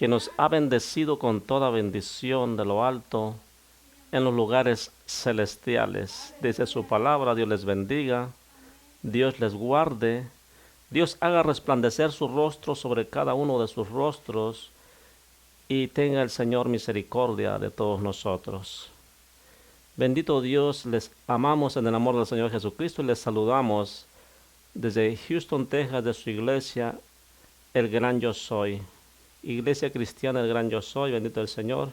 que nos ha bendecido con toda bendición de lo alto en los lugares celestiales. Dice su palabra, Dios les bendiga, Dios les guarde, Dios haga resplandecer su rostro sobre cada uno de sus rostros y tenga el Señor misericordia de todos nosotros. Bendito Dios, les amamos en el amor del Señor Jesucristo y les saludamos desde Houston, Texas, de su iglesia, el Gran Yo Soy. Iglesia Cristiana, el Gran Yo Soy, bendito el Señor,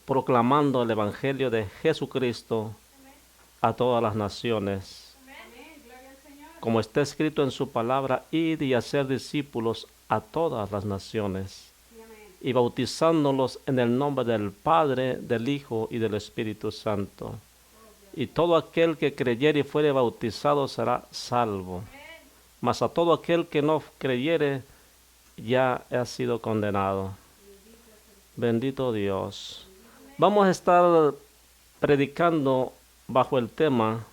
proclamando el Evangelio de Jesucristo a todas las naciones. Como está escrito en su palabra, id y hacer discípulos a todas las naciones, y bautizándolos en el nombre del Padre, del Hijo y del Espíritu Santo. Y todo aquel que creyere y fuere bautizado será salvo. Mas a todo aquel que no creyere ya ha sido condenado. Bendito Dios. Vamos a estar predicando bajo el tema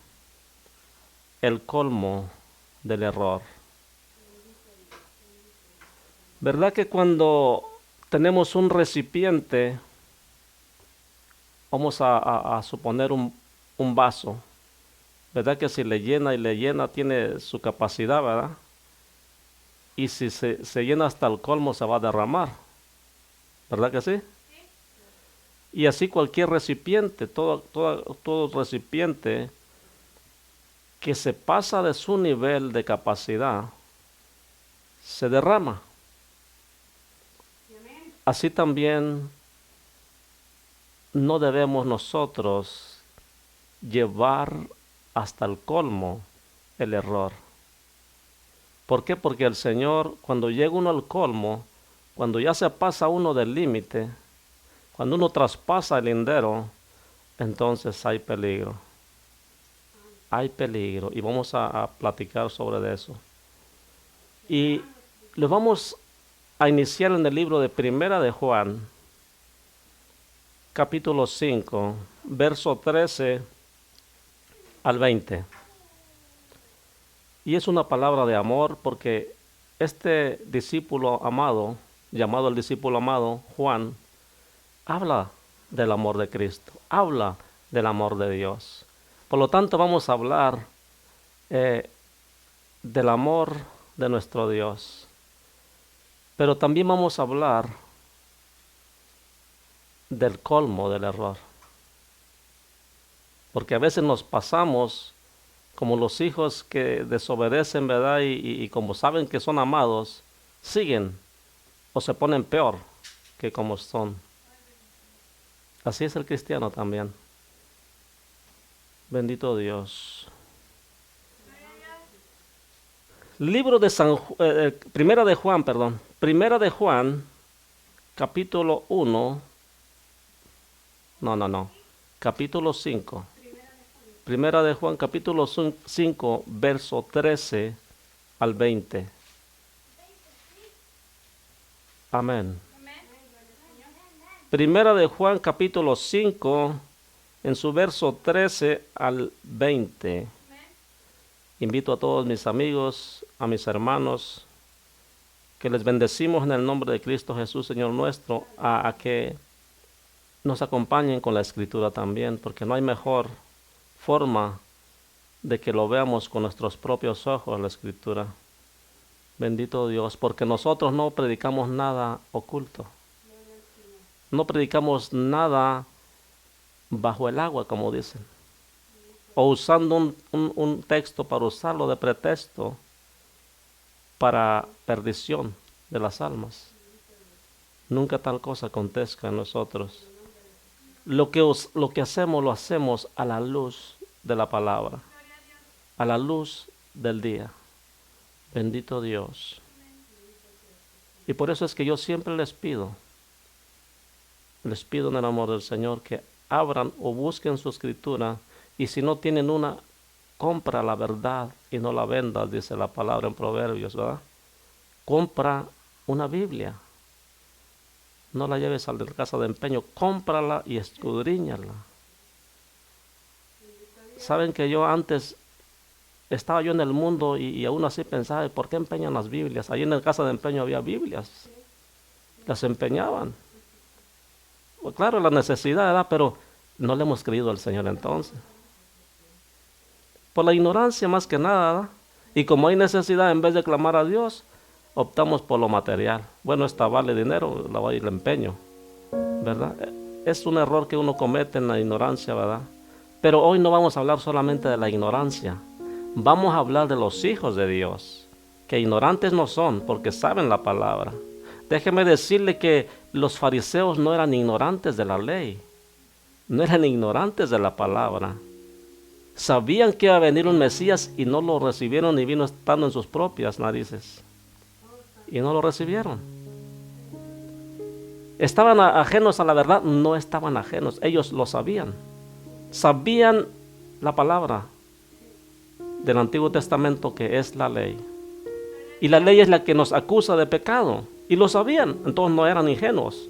el colmo del error. ¿Verdad que cuando tenemos un recipiente, vamos a suponer un vaso, ¿verdad que si le llena y le llena tiene su capacidad, ¿verdad? Y si se llena hasta el colmo se va a derramar, ¿verdad que sí? Y así cualquier recipiente, todo recipiente que se pasa de su nivel de capacidad, se derrama. Así también no debemos nosotros llevar hasta el colmo el error. ¿Por qué? Porque el Señor, cuando llega uno al colmo, cuando ya se pasa uno del límite, cuando uno traspasa el lindero, entonces hay peligro. Hay peligro y vamos a platicar sobre eso. Y lo vamos a iniciar en el libro de Primera de Juan, capítulo 5, verso 13 al 20. Y es una palabra de amor porque este discípulo amado, llamado el discípulo amado, Juan, habla del amor de Cristo, habla del amor de Dios. Por lo tanto, vamos a hablar del amor de nuestro Dios. Pero también vamos a hablar del colmo del error. Porque a veces nos pasamos como los hijos que desobedecen, ¿verdad? Y como saben que son amados, siguen o se ponen peor que como son. Así es el cristiano también. Bendito Dios. Libro de Primera de Juan, capítulo 1. Capítulo 5. Primera de Juan, capítulo 5, verso 13 al 20. Amén. Primera de Juan, capítulo 5, en su verso 13 al 20. Invito a todos mis amigos, a mis hermanos, que les bendecimos en el nombre de Cristo Jesús, Señor nuestro, a que nos acompañen con la Escritura también, porque no hay mejor forma de que lo veamos con nuestros propios ojos, la Escritura. Bendito Dios, porque nosotros no predicamos nada oculto. No predicamos nada bajo el agua, como dicen. O usando un texto para usarlo de pretexto para perdición de las almas. Nunca tal cosa acontezca en nosotros. Lo que hacemos, lo hacemos a la luz de la palabra, a la luz del día. Bendito Dios. Y por eso es que yo siempre les pido en el amor del Señor que abran o busquen su escritura, y si no tienen una, compra la verdad y no la vendas, dice la palabra en Proverbios, ¿verdad? Compra una Biblia. No la lleves a la casa de empeño, cómprala y escudriñala. Saben que yo antes estaba yo en el mundo y aún así pensaba, ¿por qué empeñan las Biblias? Allí en la casa de empeño había Biblias las empeñaban. Pues claro, la necesidad, ¿verdad? Pero no le hemos creído al Señor entonces. Por la ignorancia más que nada, ¿verdad? Y como hay necesidad, en vez de clamar a Dios, optamos por lo material. Bueno, esta vale dinero, la voy y la empeño, ¿verdad? Es un error que uno comete en la ignorancia, ¿verdad? Pero hoy no vamos a hablar solamente de la ignorancia. Vamos a hablar de los hijos de Dios, que ignorantes no son, porque saben la palabra. Déjeme decirle que los fariseos no eran ignorantes de la ley, no eran ignorantes de la palabra. Sabían que iba a venir un Mesías y no lo recibieron, y vino estando en sus propias narices. Y no lo recibieron. ¿Estaban ajenos a la verdad? No estaban ajenos, ellos lo sabían. Sabían la palabra del Antiguo Testamento, que es la ley. Y la ley es la que nos acusa de pecado. Y lo sabían, entonces no eran ingenuos.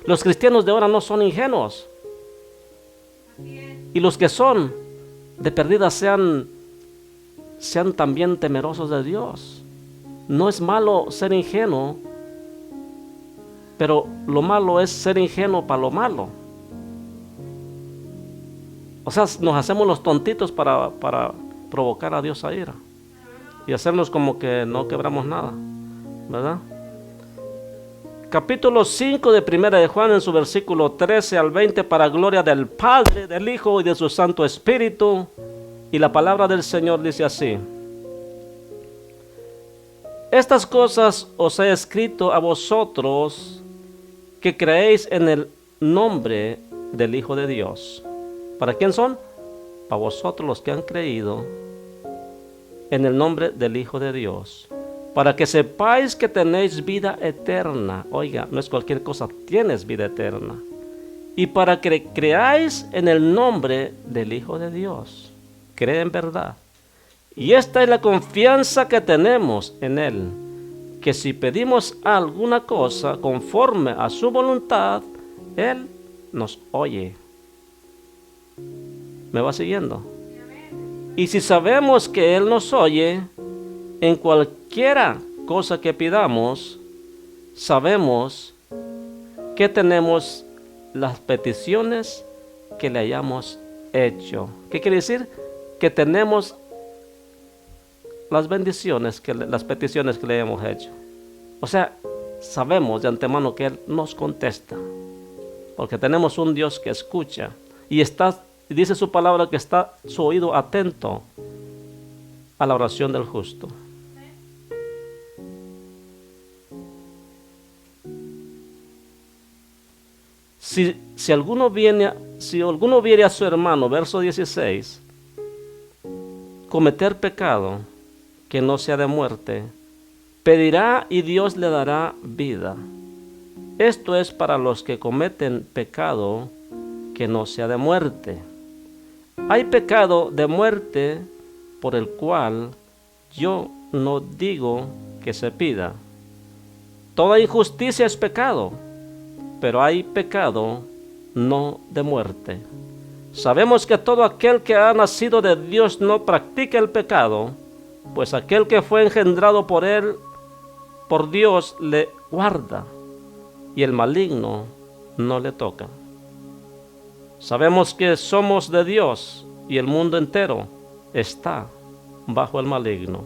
Los cristianos de ahora no son ingenuos. Y los que son, de perdida sean también temerosos de Dios. No es malo ser ingenuo, pero lo malo es ser ingenuo para lo malo. O sea, nos hacemos los tontitos para provocar a Dios a ira y hacernos como que no quebramos nada, ¿verdad? Capítulo 5 de Primera de Juan, en su versículo 13 al 20, para gloria del Padre, del Hijo y de su Santo Espíritu. Y la palabra del Señor dice así: estas cosas os he escrito a vosotros que creéis en el nombre del Hijo de Dios. ¿Para quién son? Para vosotros los que han creído en el nombre del Hijo de Dios, para que sepáis que tenéis vida eterna. Oiga, no es cualquier cosa, tienes vida eterna. Y para que creáis en el nombre del Hijo de Dios. Cree en verdad. Y esta es la confianza que tenemos en Él, que si pedimos alguna cosa conforme a su voluntad, Él nos oye. ¿Me va siguiendo? Y si sabemos que Él nos oye, en cualquiera cosa que pidamos, sabemos que tenemos las peticiones que le hayamos hecho. ¿Qué quiere decir? Que tenemos las bendiciones, las peticiones que le hemos hecho. O sea, sabemos de antemano que Él nos contesta, porque tenemos un Dios que escucha y dice su palabra que está su oído atento a la oración del justo. Si alguno viere a su hermano, verso 16, cometer pecado que no sea de muerte, pedirá y Dios le dará vida. Esto es para los que cometen pecado que no sea de muerte. Hay pecado de muerte por el cual yo no digo que se pida. Toda injusticia es pecado, pero hay pecado no de muerte. Sabemos que todo aquel que ha nacido de Dios no practica el pecado, pues aquel que fue engendrado por Él, por Dios, le guarda, y el maligno no le toca. Sabemos que somos de Dios y el mundo entero está bajo el maligno.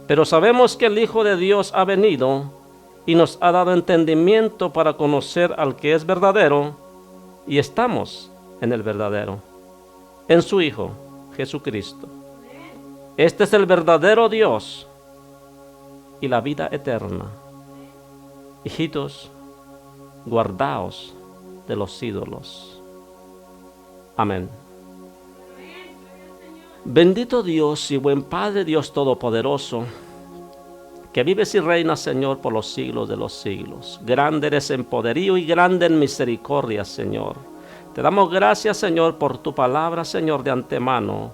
Pero sabemos que el Hijo de Dios ha venido y nos ha dado entendimiento para conocer al que es verdadero, y estamos en el verdadero, en su Hijo, Jesucristo. Este es el verdadero Dios y la vida eterna. Hijitos, guardaos de los ídolos. Amén. Bendito Dios y buen Padre, Dios Todopoderoso, que vives y reinas, Señor, por los siglos de los siglos. Grande eres en poderío y grande en misericordia, Señor. Te damos gracias, Señor, por tu palabra, Señor, de antemano.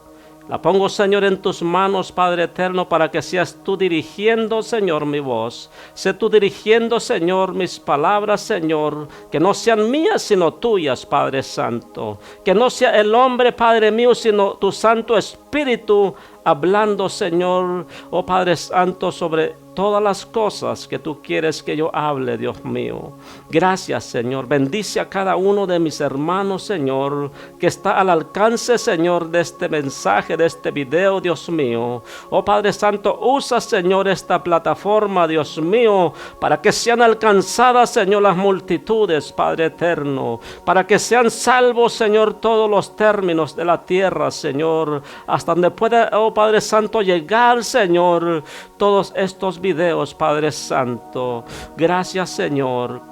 La pongo, Señor, en tus manos, Padre eterno, para que seas tú dirigiendo, Señor, mi voz. Sé tú dirigiendo, Señor, mis palabras, Señor, que no sean mías, sino tuyas, Padre Santo. Que no sea el hombre, Padre mío, sino tu Santo Espíritu hablando, Señor, oh Padre Santo, sobre todas las cosas que tú quieres que yo hable, Dios mío. Gracias, Señor. Bendice a cada uno de mis hermanos, Señor, que está al alcance, Señor, de este mensaje, de este video, Dios mío. Oh Padre Santo, usa, Señor, esta plataforma, Dios mío, para que sean alcanzadas, Señor, las multitudes, Padre eterno, para que sean salvos, Señor, todos los términos de la tierra, Señor, hasta donde pueda, oh Padre Santo, llegar, Señor, todos estos videos, Padre Santo. Gracias, Señor.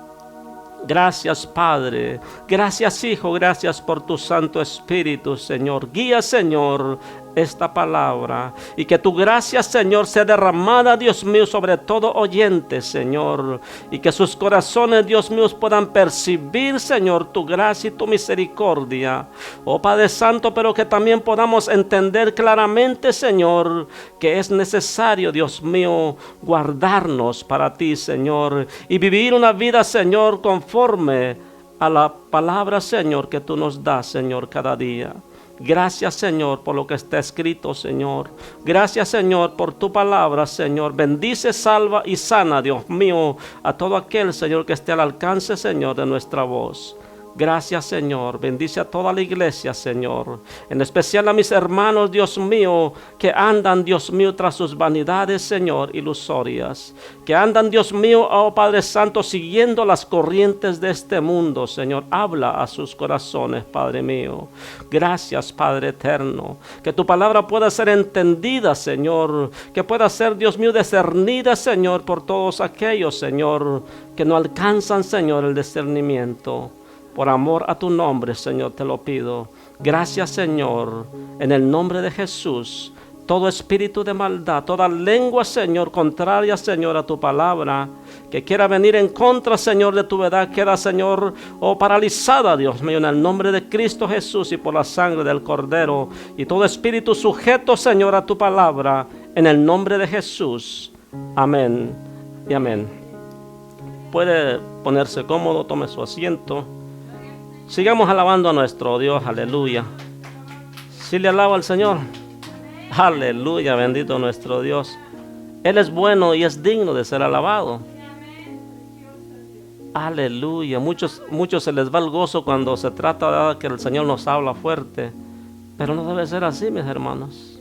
Gracias, Padre. Gracias, Hijo. Gracias por tu Santo Espíritu, Señor. Guía, Señor, esta palabra, y que tu gracia, Señor, sea derramada, Dios mío, sobre todo oyente, Señor, y que sus corazones, Dios mío, puedan percibir, Señor, tu gracia y tu misericordia, oh Padre Santo, pero que también podamos entender claramente, Señor, que es necesario, Dios mío, guardarnos para ti, Señor, y vivir una vida, Señor, conforme a la palabra, Señor, que tú nos das, Señor, cada día. Gracias, Señor, por lo que está escrito, Señor. Gracias, Señor, por tu palabra, Señor. Bendice, salva y sana, Dios mío, a todo aquel, Señor, que esté al alcance, Señor, de nuestra voz. Gracias, Señor. Bendice a toda la iglesia, Señor. En especial a mis hermanos, Dios mío, que andan, Dios mío, tras sus vanidades, Señor, ilusorias. Que andan, Dios mío, oh Padre Santo, siguiendo las corrientes de este mundo, Señor. Habla a sus corazones, Padre mío. Gracias, Padre eterno. Que tu palabra pueda ser entendida, Señor. Que pueda ser, Dios mío, discernida, Señor, por todos aquellos, Señor, que no alcanzan, Señor, el discernimiento. Por amor a tu nombre, Señor, te lo pido. Gracias, Señor, en el nombre de Jesús. Todo espíritu de maldad, toda lengua, Señor, contraria, Señor, a tu palabra, que quiera venir en contra, Señor, de tu verdad, queda, Señor, paralizada, Dios mío, en el nombre de Cristo Jesús y por la sangre del Cordero. Y todo espíritu sujeto, Señor, a tu palabra, en el nombre de Jesús. Amén y amén. Puede ponerse cómodo, tome su asiento. Sigamos alabando a nuestro Dios, aleluya. ¿Sí le alaba al Señor? Aleluya, bendito nuestro Dios. Él es bueno y es digno de ser alabado. Aleluya. Muchos se les va el gozo cuando se trata de que el Señor nos habla fuerte. Pero no debe ser así, mis hermanos.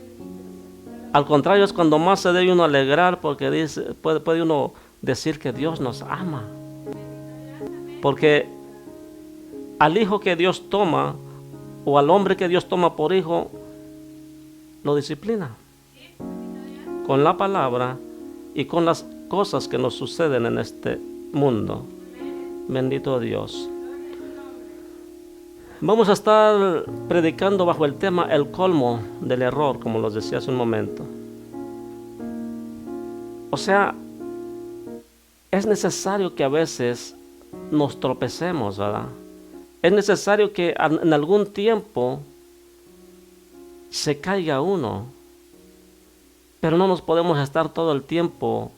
Al contrario, es cuando más se debe uno alegrar, porque puede uno decir que Dios nos ama. Porque al hijo que Dios toma, o al hombre que Dios toma por hijo, lo disciplina con la palabra y con las cosas que nos suceden en este mundo. Bendito Dios. Vamos a estar predicando bajo el tema el colmo del error, como los decía hace un momento. O sea, es necesario que a veces nos tropecemos, ¿verdad? Es necesario que en algún tiempo se caiga uno, pero no nos podemos estar todo el tiempo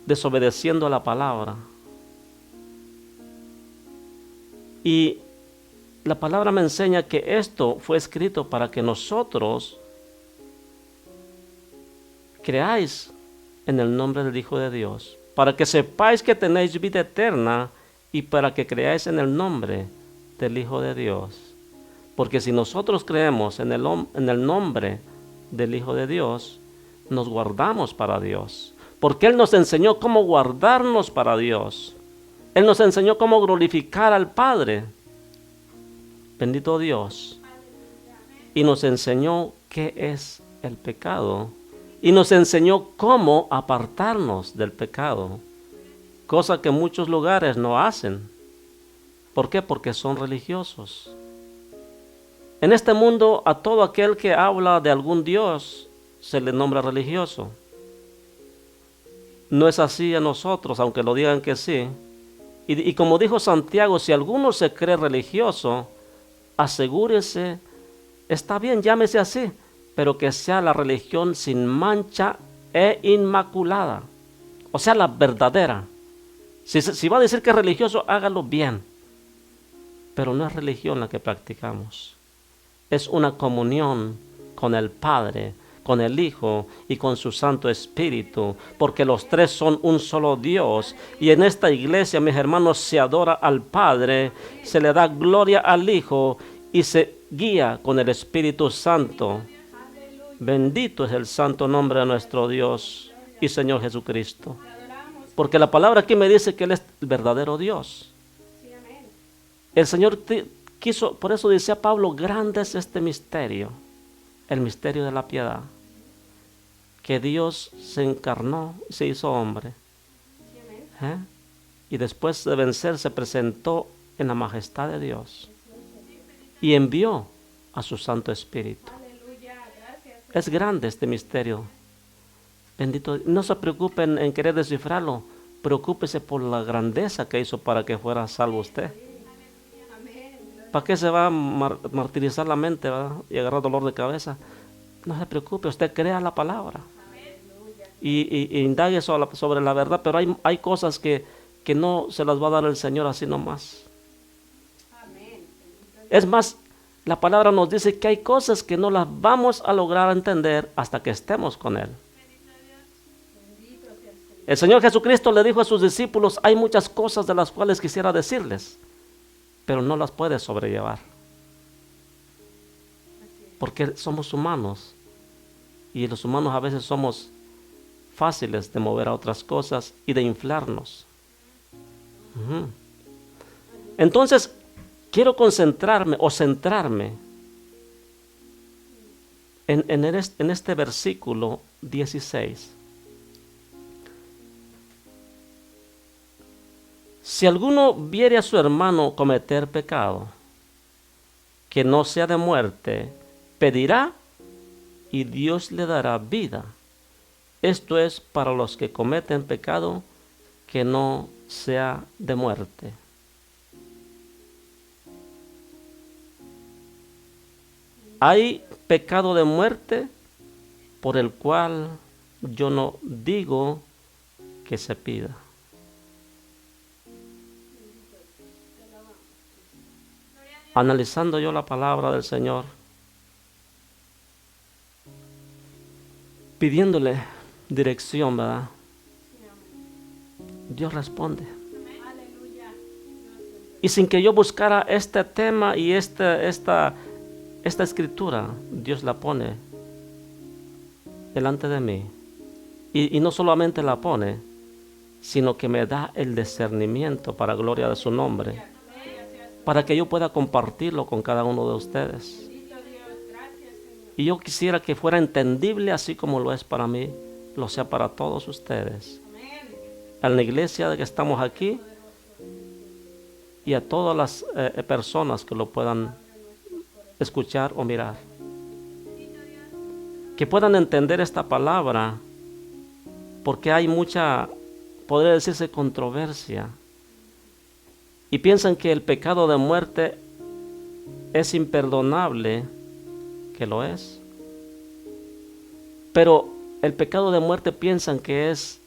desobedeciendo a la palabra. Y la palabra me enseña que esto fue escrito para que nosotros creáis en el nombre del Hijo de Dios, para que sepáis que tenéis vida eterna y para que creáis en el nombre del Hijo de Dios. Porque si nosotros creemos en el nombre del Hijo de Dios, nos guardamos para Dios. Porque Él nos enseñó cómo guardarnos para Dios. Él nos enseñó cómo glorificar al Padre. Bendito Dios. Y nos enseñó qué es el pecado. Y nos enseñó cómo apartarnos del pecado. Cosa que muchos lugares no hacen. ¿Por qué? Porque son religiosos. En este mundo, a todo aquel que habla de algún Dios se le nombra religioso. No es así a nosotros, aunque lo digan que sí. Y como dijo Santiago, si alguno se cree religioso, asegúrese, está bien, llámese así, pero que sea la religión sin mancha e inmaculada. O sea, la verdadera. Si va a decir que es religioso, hágalo bien. Pero no es religión la que practicamos. Es una comunión con el Padre con el Hijo y con su Santo Espíritu, porque los tres son un solo Dios. Y en esta iglesia, mis hermanos, se adora al Padre, se le da gloria al Hijo y se guía con el Espíritu Santo. Bendito es el santo nombre de nuestro Dios y Señor Jesucristo. Porque la palabra aquí me dice que Él es el verdadero Dios. El Señor quiso, por eso decía Pablo, grande es este misterio, el misterio de la piedad, que Dios se encarnó, se hizo hombre, y después de vencer se presentó en la majestad de Dios y envió a su Santo Espíritu. Es grande este misterio. Bendito. No se preocupen en querer descifrarlo, preocúpese por la grandeza que hizo para que fuera salvo usted. ¿Para qué se va a martirizar la mente, ¿verdad? Y agarrar dolor de cabeza? No se preocupe, usted crea la palabra y indague sobre la verdad, pero hay cosas que no se las va a dar el Señor así nomás. Es más, la palabra nos dice que hay cosas que no las vamos a lograr entender hasta que estemos con Él. El Señor Jesucristo le dijo a sus discípulos, hay muchas cosas de las cuales quisiera decirles, pero no las puede sobrellevar. Porque somos humanos y los humanos a veces somos fáciles de mover a otras cosas y de inflarnos. Entonces, quiero concentrarme o centrarme en este versículo 16. Si alguno viere a su hermano cometer pecado, que no sea de muerte, pedirá y Dios le dará vida. Esto es para los que cometen pecado que no sea de muerte. Hay pecado de muerte por el cual yo no digo que se pida. Analizando yo la palabra del Señor, pidiéndole dirección, ¿verdad? Dios responde. Y sin que yo buscara este tema y esta escritura, Dios la pone delante de mí. Y no solamente la pone, sino que me da el discernimiento para gloria de su nombre, para que yo pueda compartirlo con cada uno de ustedes. Y yo quisiera que fuera entendible así como lo es para mí, lo sea para todos ustedes. A la iglesia de que estamos aquí y a todas las personas que lo puedan escuchar o mirar. Que puedan entender esta palabra, porque hay mucha, podría decirse, controversia. Y piensan que el pecado de muerte es imperdonable, que lo es. Pero el pecado de muerte piensan que es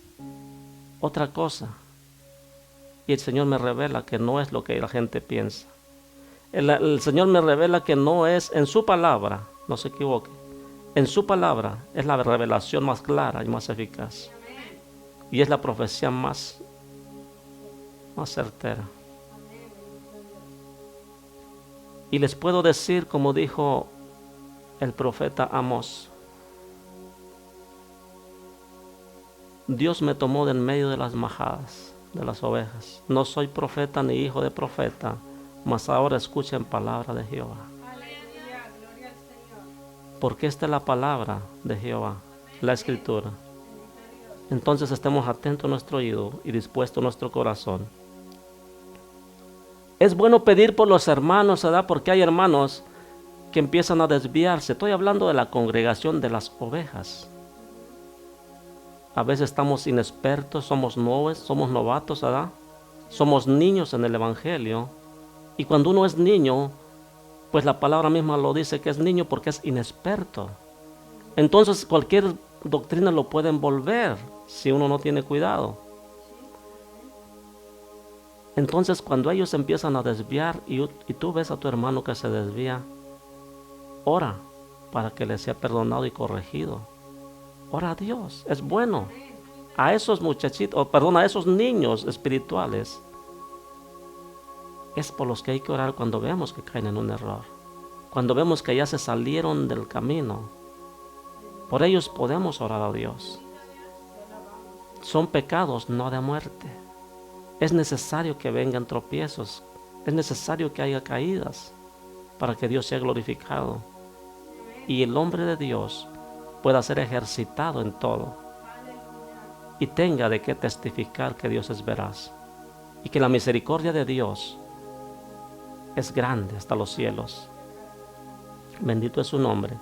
otra cosa. Y el Señor me revela que no es lo que la gente piensa. El Señor me revela que no es en su palabra, no se equivoque. En su palabra es la revelación más clara y más eficaz. Y es la profecía más certera. Y les puedo decir, como dijo el profeta Amós, Dios me tomó de en medio de las majadas, de las ovejas. No soy profeta ni hijo de profeta, mas ahora escuchen palabra de Jehová. Porque esta es la palabra de Jehová, la escritura. Entonces estemos atentos a nuestro oído y dispuesto nuestro corazón. Es bueno pedir por los hermanos, ¿verdad? Porque hay hermanos que empiezan a desviarse. Estoy hablando de la congregación de las ovejas. A veces estamos inexpertos, somos novatos, ¿verdad? Somos niños en el Evangelio. Y cuando uno es niño, pues la palabra misma lo dice que es niño porque es inexperto. Entonces cualquier doctrina lo puede envolver si uno no tiene cuidado. Entonces cuando ellos empiezan a desviar y tú ves a tu hermano que se desvía, ora para que le sea perdonado y corregido. Ora a Dios, es bueno. A esos muchachitos, a esos niños espirituales, es por los que hay que orar cuando vemos que caen en un error. Cuando vemos que ya se salieron del camino, por ellos podemos orar a Dios. Son pecados, no de muerte. Es necesario que vengan tropiezos, es necesario que haya caídas para que Dios sea glorificado y el hombre de Dios pueda ser ejercitado en todo y tenga de qué testificar que Dios es veraz y que la misericordia de Dios es grande hasta los cielos. Bendito es su nombre.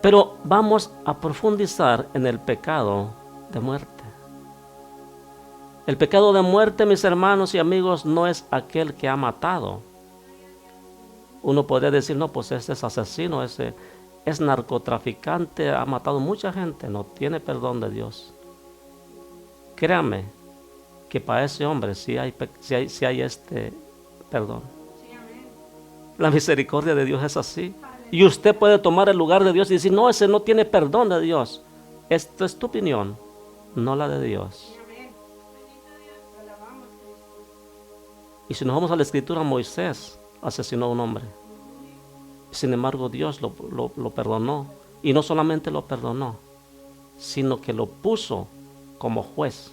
Pero vamos a profundizar en el pecado de muerte. El pecado de muerte, mis hermanos y amigos, no es aquel que ha matado. Uno podría decir, no, pues ese es asesino, ese es narcotraficante, ha matado mucha gente, no tiene perdón de Dios. Créame que para ese hombre sí hay perdón. La misericordia de Dios es así. Y usted puede tomar el lugar de Dios y decir, no, ese no tiene perdón de Dios. Esta es tu opinión, no la de Dios. Y si nos vamos a la escritura, Moisés asesinó a un hombre. Sin embargo, Dios lo perdonó. Y no solamente lo perdonó, sino que lo puso como juez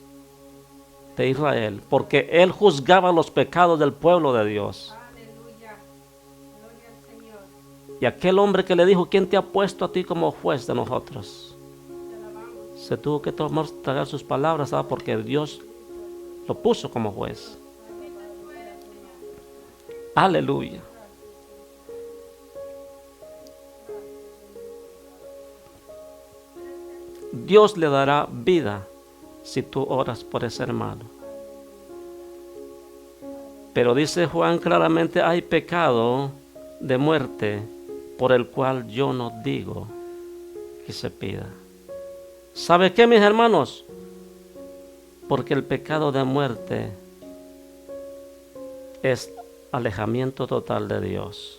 de Israel, porque él juzgaba los pecados del pueblo de Dios. Aleluya. Gloria al Señor. Y aquel hombre que le dijo, ¿quién te ha puesto a ti como juez de nosotros? Se tuvo que tragar sus palabras, ¿sabes? Porque Dios lo puso como juez. Aleluya. Dios le dará vida si tú oras por ese hermano. Pero dice Juan claramente, hay pecado de muerte por el cual yo no digo que se pida. ¿Sabe qué, mis hermanos? Porque el pecado de muerte es alejamiento total de Dios.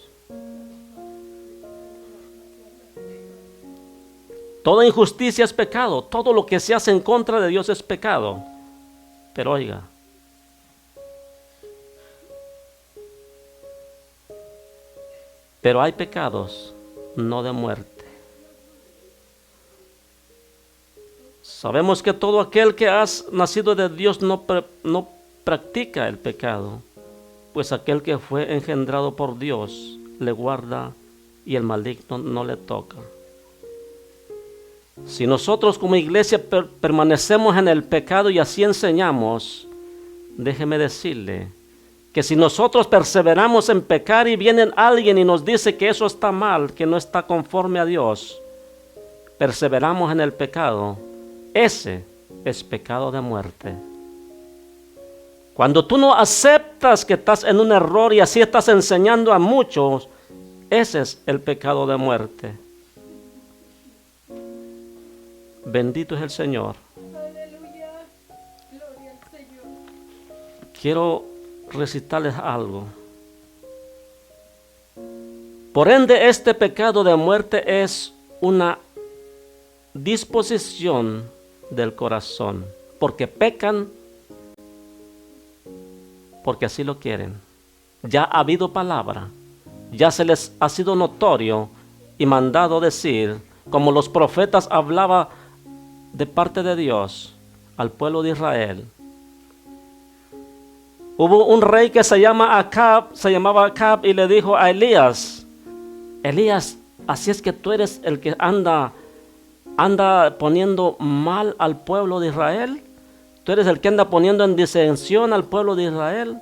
Toda injusticia es pecado. Todo lo que se hace en contra de Dios es pecado. Pero oiga, pero hay pecados no de muerte. Sabemos que todo aquel que has nacido de Dios no practica el pecado, pues aquel que fue engendrado por Dios le guarda y el maligno no le toca. Si nosotros como iglesia permanecemos en el pecado y así enseñamos, déjeme decirle que si nosotros perseveramos en pecar y viene alguien y nos dice que eso está mal, que no está conforme a Dios, perseveramos en el pecado, ese es pecado de muerte. Cuando tú no aceptas que estás en un error y así estás enseñando a muchos, ese es el pecado de muerte. Bendito es el Señor. Aleluya. Gloria al Señor. Quiero recitarles algo. Por ende, este pecado de muerte es una disposición del corazón, porque pecan porque así lo quieren. Ya ha habido palabra, ya se les ha sido notorio y mandado decir, como los profetas hablaban de parte de Dios al pueblo de Israel. Hubo un rey que se llamaba Acab y le dijo a Elías, así es que tú eres el que anda poniendo mal al pueblo de Israel. Tú eres el que anda poniendo en disensión al pueblo de Israel.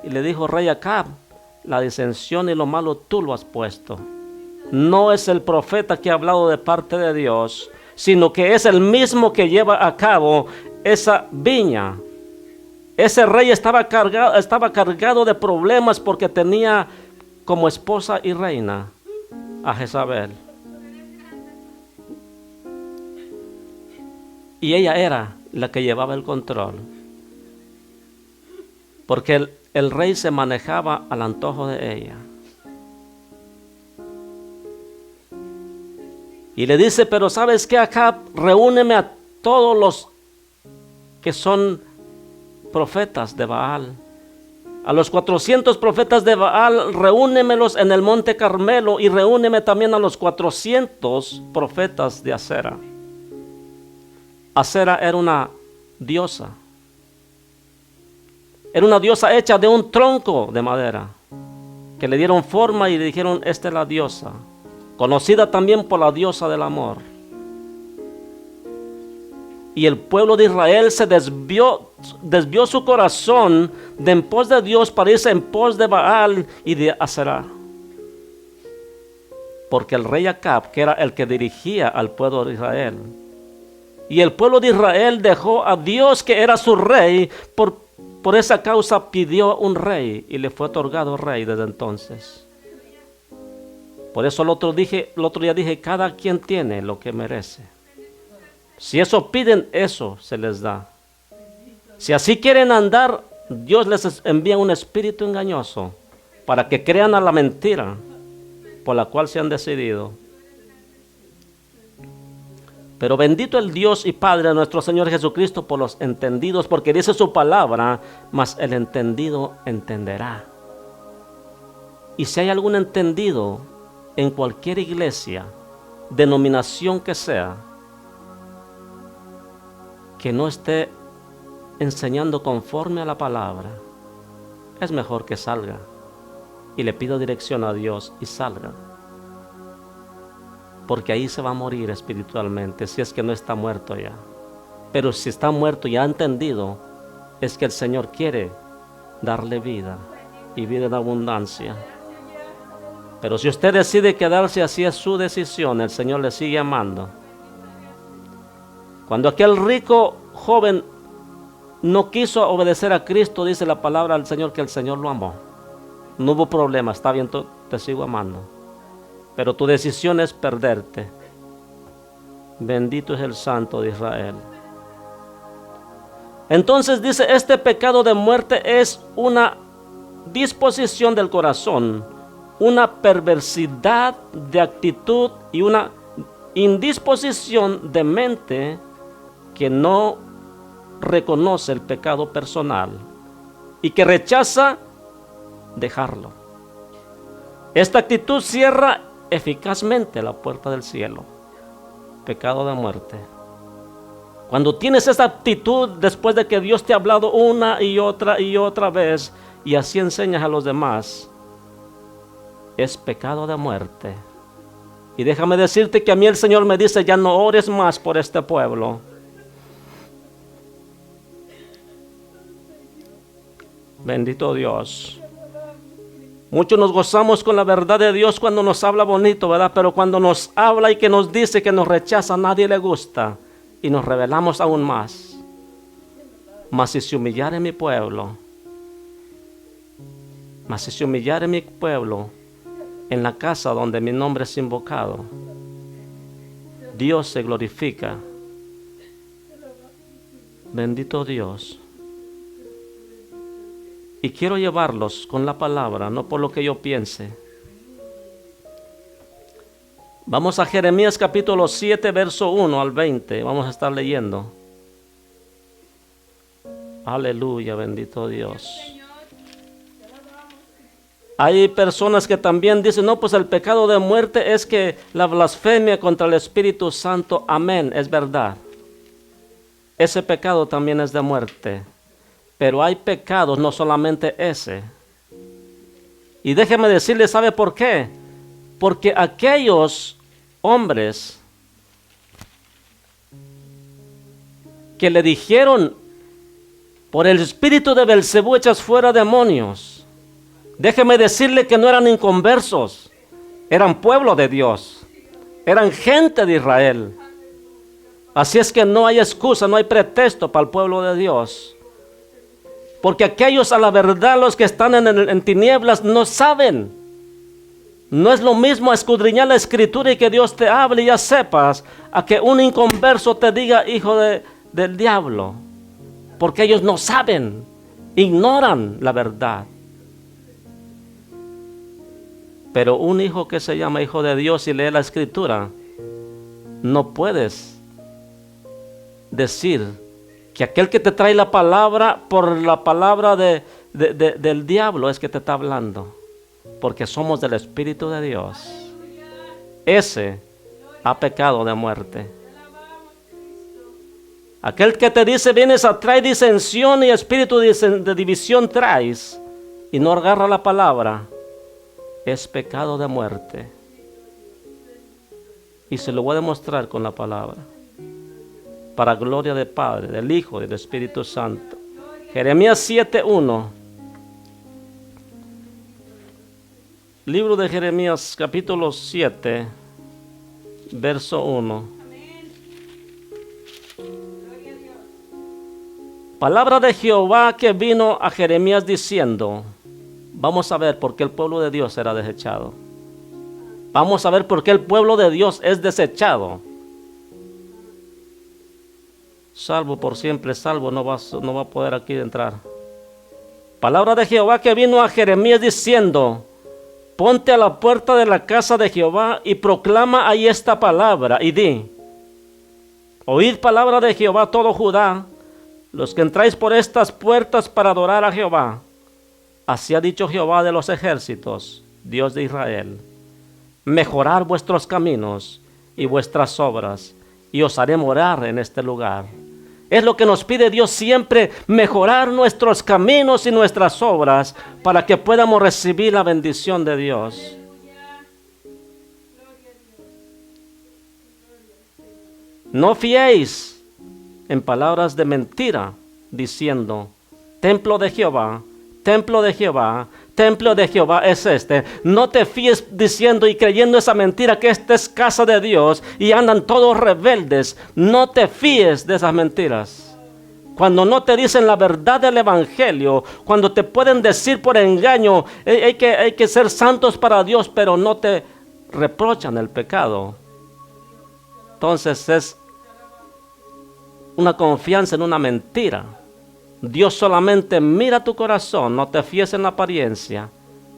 Y le dijo rey Acab, la disensión y lo malo tú lo has puesto. No es el profeta que ha hablado de parte de Dios, sino que es el mismo que lleva a cabo esa viña. Ese rey estaba cargado de problemas porque tenía como esposa y reina a Jezabel. Y ella era la que llevaba el control. Porque el rey se manejaba al antojo de ella. Y le dice, pero ¿sabes qué, Acab? Reúneme a todos los que son profetas de Baal. A los 400 profetas de Baal, reúnemelos en el monte Carmelo, y reúneme también a los 400 profetas de Acera. Acera era una diosa. Era una diosa hecha de un tronco de madera, que le dieron forma y le dijeron, esta es la diosa, conocida también por la diosa del amor. Y el pueblo de Israel se desvió su corazón de en pos de Dios para irse en pos de Baal y de Acera. Porque el rey Acab, que era el que dirigía al pueblo de Israel, y el pueblo de Israel dejó a Dios, que era su rey, por esa causa pidió un rey y le fue otorgado rey desde entonces. Por eso el otro día dije, cada quien tiene lo que merece. Si eso piden, eso se les da. Si así quieren andar, Dios les envía un espíritu engañoso para que crean a la mentira por la cual se han decidido. Pero bendito el Dios y Padre de nuestro Señor Jesucristo por los entendidos, porque dice su palabra, mas el entendido entenderá. Y si hay algún entendido en cualquier iglesia, denominación que sea, que no esté enseñando conforme a la palabra, es mejor que salga. Y le pido dirección a Dios y salga. Porque ahí se va a morir espiritualmente, si es que no está muerto ya. Pero si está muerto y ha entendido, es que el Señor quiere darle vida y vida en abundancia. Pero si usted decide quedarse así, es su decisión, el Señor le sigue amando. Cuando aquel rico joven no quiso obedecer a Cristo, dice la palabra del Señor que el Señor lo amó. No hubo problema, está bien, te sigo amando. Pero tu decisión es perderte. Bendito es el Santo de Israel. Entonces dice, este pecado de muerte es una disposición del corazón, una perversidad de actitud y una indisposición de mente que no reconoce el pecado personal y que rechaza dejarlo. Esta actitud cierra eficazmente la puerta del cielo. Pecado de muerte. Cuando tienes esa actitud después de que Dios te ha hablado una y otra vez y así enseñas a los demás, es pecado de muerte. Y déjame decirte que a mí el Señor me dice, ya no ores más por este pueblo. Bendito Dios. Muchos nos gozamos con la verdad de Dios cuando nos habla bonito, ¿verdad? Pero cuando nos habla y que nos dice que nos rechaza, a nadie le gusta. Y nos rebelamos aún más. Mas si se humillare mi pueblo, en la casa donde mi nombre es invocado, Dios se glorifica. Bendito Dios. Y quiero llevarlos con la palabra, no por lo que yo piense. Vamos a Jeremías capítulo 7, verso 1 al 20. Vamos a estar leyendo. Aleluya, bendito Dios. Hay personas que también dicen, no, pues el pecado de muerte es que la blasfemia contra el Espíritu Santo. Amén, es verdad. Ese pecado también es de muerte. Pero hay pecados, no solamente ese. Y déjeme decirle, ¿sabe por qué? Porque aquellos hombres que le dijeron, por el espíritu de Belcebú echas fuera demonios, déjeme decirle que no eran inconversos, eran pueblo de Dios, eran gente de Israel. Así es que no hay excusa, no hay pretexto para el pueblo de Dios. Porque aquellos, a la verdad, los que están en tinieblas no saben. No es lo mismo escudriñar la escritura y que Dios te hable y ya sepas, a que un inconverso te diga hijo del diablo. Porque ellos no saben, ignoran la verdad. Pero un hijo que se llama hijo de Dios y lee la escritura, No puedes decir que aquel que te trae la palabra por la palabra del diablo es que te está hablando, porque somos del Espíritu de Dios. Ese ha pecado de muerte. Aquel que te dice vienes a traer disensión y espíritu de división traes y no agarra la palabra, es pecado de muerte. Y se lo voy a demostrar con la palabra, para gloria del Padre, del Hijo y del Espíritu Santo. Jeremías 7:1. Libro de Jeremías, capítulo 7, verso 1. Palabra de Jehová que vino a Jeremías diciendo. Vamos a ver por qué el pueblo de Dios era desechado. Vamos a ver por qué el pueblo de Dios es desechado. Salvo por siempre, salvo, no va a poder aquí entrar. Palabra de Jehová que vino a Jeremías diciendo. Ponte a la puerta de la casa de Jehová y proclama ahí esta palabra y di. Oíd palabra de Jehová todo Judá, los que entráis por estas puertas para adorar a Jehová. Así ha dicho Jehová de los ejércitos, Dios de Israel. Mejorar vuestros caminos y vuestras obras, y os haré morar en este lugar. Es lo que nos pide Dios siempre, mejorar nuestros caminos y nuestras obras, para que podamos recibir la bendición de Dios. No fiéis en palabras de mentira, diciendo, templo de Jehová, templo de Jehová, templo de Jehová es este. No te fíes diciendo y creyendo esa mentira que esta es casa de Dios y andan todos rebeldes. No te fíes de esas mentiras. Cuando no te dicen la verdad del evangelio, cuando te pueden decir por engaño, hay que ser santos para Dios, pero no te reprochan el pecado. Entonces es una confianza en una mentira. Dios solamente mira tu corazón, no te fíes en la apariencia.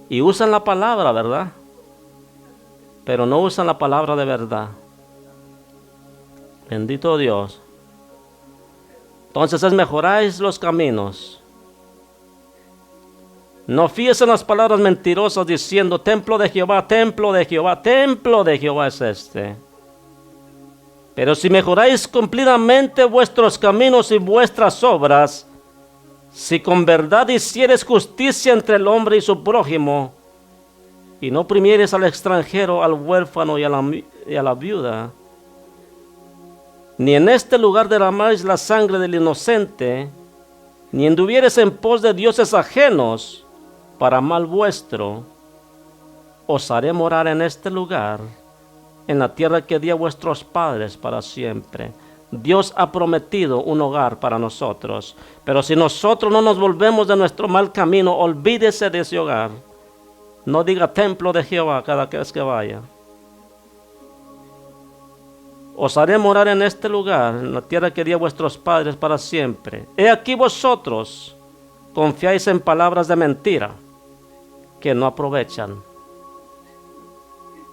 Y usan la palabra, ¿verdad? Pero no usan la palabra de verdad. Bendito Dios. Entonces es mejoráis los caminos. No fíes en las palabras mentirosas diciendo templo de Jehová, templo de Jehová, templo de Jehová es este. Pero si mejoráis cumplidamente vuestros caminos y vuestras obras, si con verdad hicieres justicia entre el hombre y su prójimo, y no oprimieres al extranjero, al huérfano y a la viuda, ni en este lugar derramáis la sangre del inocente, ni anduvieres en pos de dioses ajenos para mal vuestro, os haré morar en este lugar, en la tierra que di a vuestros padres para siempre. Dios ha prometido un hogar para nosotros, pero si nosotros no nos volvemos de nuestro mal camino, olvídese de ese hogar. No diga templo de Jehová cada vez que vaya. Os haré morar en este lugar, en la tierra que di a vuestros padres para siempre. He aquí vosotros confiáis en palabras de mentira que no aprovechan.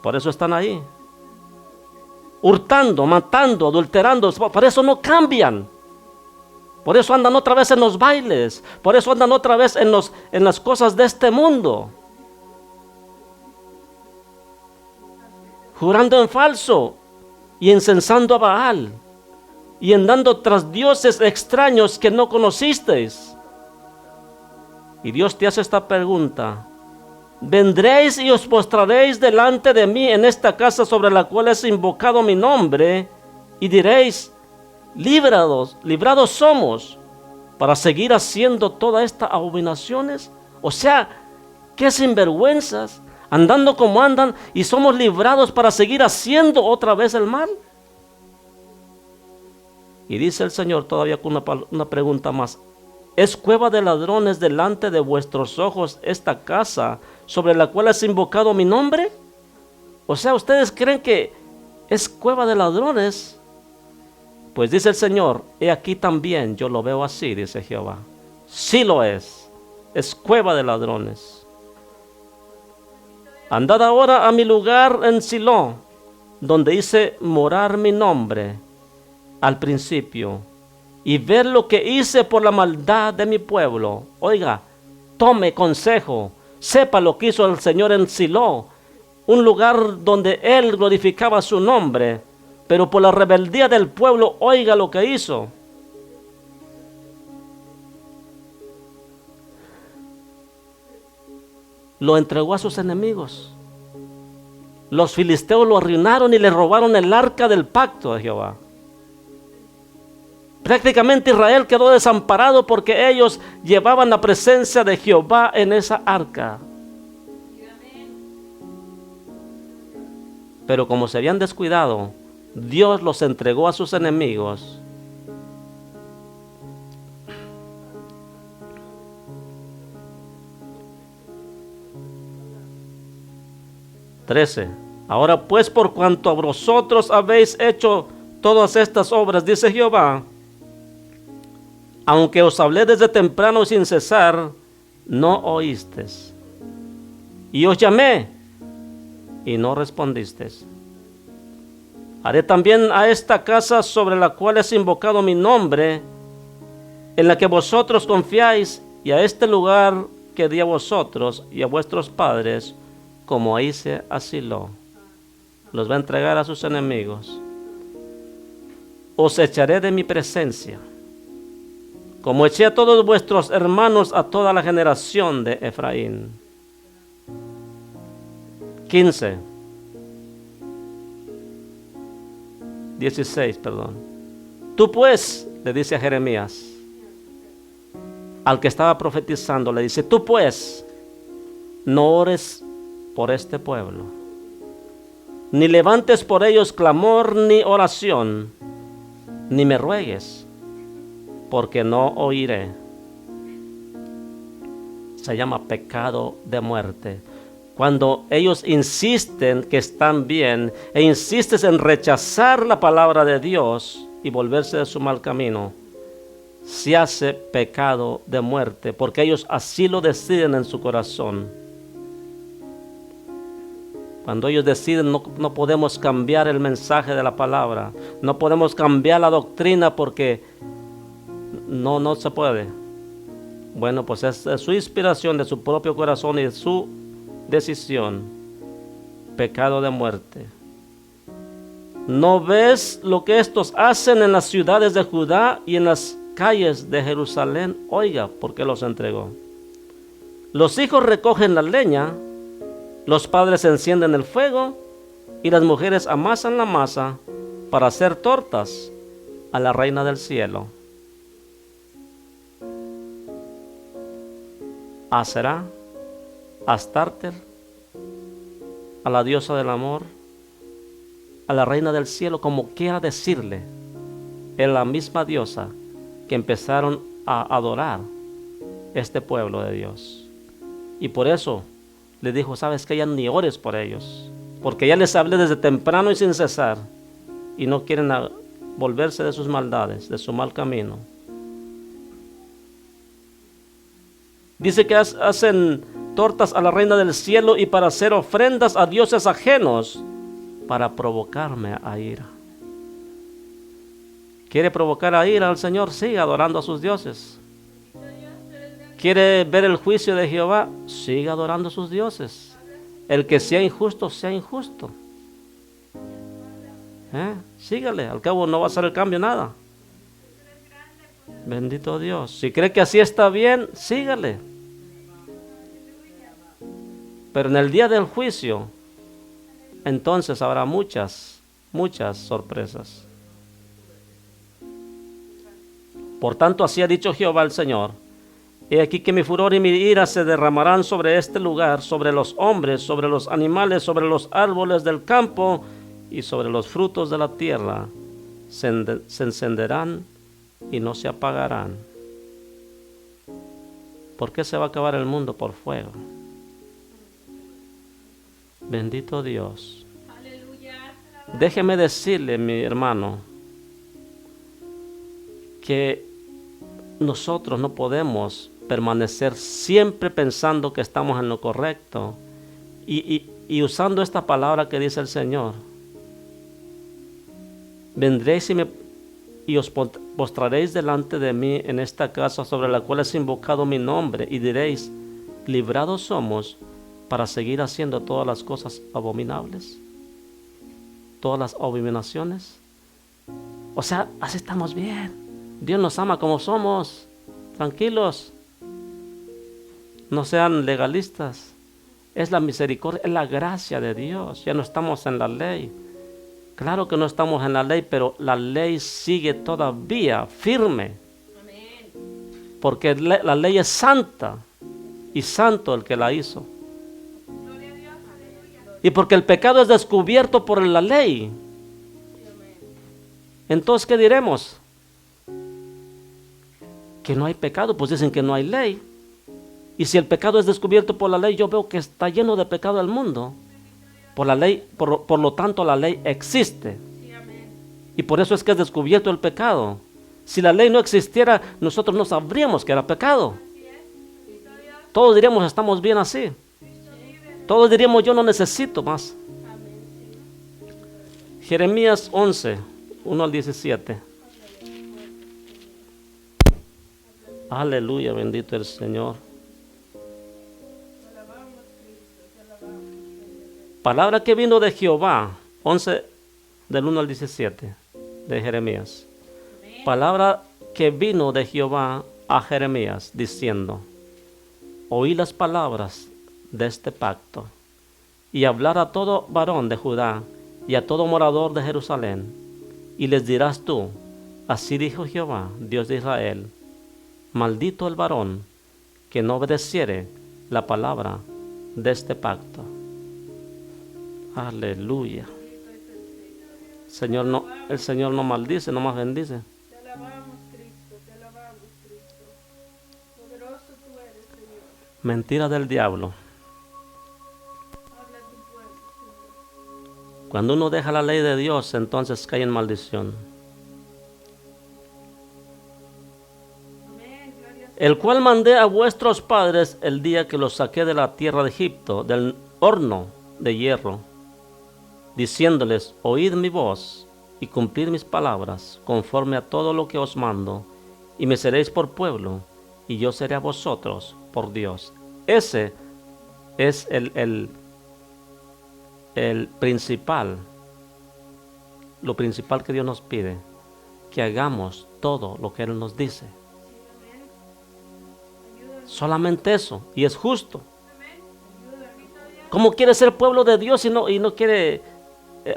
Por eso están ahí. Hurtando, matando, adulterando, por eso no cambian. Por eso andan otra vez en los bailes, por eso andan otra vez en las cosas de este mundo. Jurando en falso y incensando a Baal y andando tras dioses extraños que no conocisteis. Y Dios te hace esta pregunta. Vendréis y os postraréis delante de mí en esta casa sobre la cual es invocado mi nombre, y diréis, librados somos para seguir haciendo todas estas abominaciones. O sea, qué sinvergüenzas, andando como andan, y somos librados para seguir haciendo otra vez el mal. Y dice el Señor todavía con una pregunta más. ¿Es cueva de ladrones delante de vuestros ojos esta casa sobre la cual has invocado mi nombre? O sea, ¿ustedes creen que es cueva de ladrones? Pues dice el Señor, he aquí también yo lo veo así, dice Jehová. Sí lo es cueva de ladrones. Andad ahora a mi lugar en Silo, donde hice morar mi nombre al principio, y ver lo que hice por la maldad de mi pueblo. Oiga, tome consejo, sepa lo que hizo el Señor en Silo, un lugar donde Él glorificaba su nombre, pero por la rebeldía del pueblo, oiga lo que hizo. Lo entregó a sus enemigos. Los filisteos lo arruinaron y le robaron el arca del pacto de Jehová. Prácticamente Israel quedó desamparado porque ellos llevaban la presencia de Jehová en esa arca. Pero como se habían descuidado, Dios los entregó a sus enemigos. Ahora pues, por cuanto a vosotros habéis hecho todas estas obras, dice Jehová, aunque os hablé desde temprano sin cesar, no oísteis. Y os llamé, y no respondisteis. Haré también a esta casa sobre la cual es invocado mi nombre, en la que vosotros confiáis, y a este lugar que di a vosotros y a vuestros padres, como hice a Silo. Los va a entregar a sus enemigos. Os echaré de mi presencia, como eché a todos vuestros hermanos, a toda la generación de Efraín. 16. Tú pues, le dice a Jeremías, al que estaba profetizando, le dice, tú pues, no ores por este pueblo, ni levantes por ellos clamor ni oración, ni me ruegues, porque no oiré. Se llama pecado de muerte. Cuando ellos insisten que están bien e insistes en rechazar la palabra de Dios y volverse de su mal camino, se hace pecado de muerte, porque ellos así lo deciden en su corazón. Cuando ellos deciden, no podemos cambiar el mensaje de la palabra, no podemos cambiar la doctrina porque no se puede. Bueno, pues es su inspiración de su propio corazón y de su decisión. Pecado de muerte. ¿No ves lo que estos hacen en las ciudades de Judá y en las calles de Jerusalén? Oiga, ¿por qué los entregó? Los hijos recogen la leña, los padres encienden el fuego y las mujeres amasan la masa para hacer tortas a la reina del cielo. Aserá, Astarte, a la diosa del amor, a la reina del cielo, como quiera decirle, es la misma diosa que empezaron a adorar este pueblo de Dios. Y por eso le dijo, sabes que ya ni ores por ellos, porque ya les hablé desde temprano y sin cesar, y no quieren volverse de sus maldades, de su mal camino. Dice que hacen tortas a la reina del cielo y para hacer ofrendas a dioses ajenos, para provocarme a ira. ¿Quiere provocar a ira al Señor? Siga adorando a sus dioses. ¿Quiere ver el juicio de Jehová? Siga adorando a sus dioses. El que sea injusto, sea injusto. Sígale, al cabo no va a hacer el cambio nada. Bendito Dios. Si cree que así está bien, sígale. Pero en el día del juicio, entonces habrá muchas sorpresas. Por tanto, así ha dicho Jehová el Señor: he aquí que mi furor y mi ira se derramarán sobre este lugar, sobre los hombres, sobre los animales, sobre los árboles del campo y sobre los frutos de la tierra. Se encenderán y no se apagarán. ¿Por qué se va a acabar el mundo? Por fuego. Bendito Dios. Aleluya. Déjeme decirle, mi hermano, que nosotros no podemos permanecer siempre pensando que estamos en lo correcto y usando esta palabra que dice el Señor. vendréis y os postraréis delante de mí en esta casa sobre la cual es invocado mi nombre, y diréis, librados somos para seguir haciendo todas las cosas abominables, todas las abominaciones. O sea, así estamos bien. Dios nos ama como somos, tranquilos. No sean legalistas. Es la misericordia, es la gracia de Dios. Ya no estamos en la ley. Claro que no estamos en la ley, pero la ley sigue todavía firme. Porque la ley es santa y santo el que la hizo. Y porque el pecado es descubierto por la ley. Entonces, ¿qué diremos? Que no hay pecado, pues dicen que no hay ley. Y si el pecado es descubierto por la ley, yo veo que está lleno de pecado el mundo. Por la ley, por lo tanto, la ley existe. Y por eso es que es descubierto el pecado. Si la ley no existiera, nosotros no sabríamos que era pecado. Todos diríamos, estamos bien así. Todos diríamos, yo no necesito más. Jeremías 11, 1 al 17. Aleluya, bendito el Señor. Palabra que vino de Jehová, 11 del 1 al 17 de Jeremías. Palabra que vino de Jehová a Jeremías, diciendo, oí las palabras de este pacto, y hablar a todo varón de Judá y a todo morador de Jerusalén, y les dirás tú, así dijo Jehová, Dios de Israel, maldito el varón que no obedeciere la palabra de este pacto. Aleluya. El Señor no maldice, no más bendice. Te alabamos, Cristo, te alabamos, Cristo. Poderoso tú eres, Señor. Mentira del diablo. Habla a tu pueblo, Señor. Cuando uno deja la ley de Dios, entonces cae en maldición. Amén, gloria a El cual mandé a vuestros padres el día que los saqué de la tierra de Egipto, del horno de hierro, diciéndoles, oíd mi voz y cumplid mis palabras, conforme a todo lo que os mando, y me seréis por pueblo, y yo seré a vosotros por Dios. Ese es el principal, lo principal que Dios nos pide, que hagamos todo lo que Él nos dice. Solamente eso, y es justo. ¿Cómo quiere ser pueblo de Dios y no quiere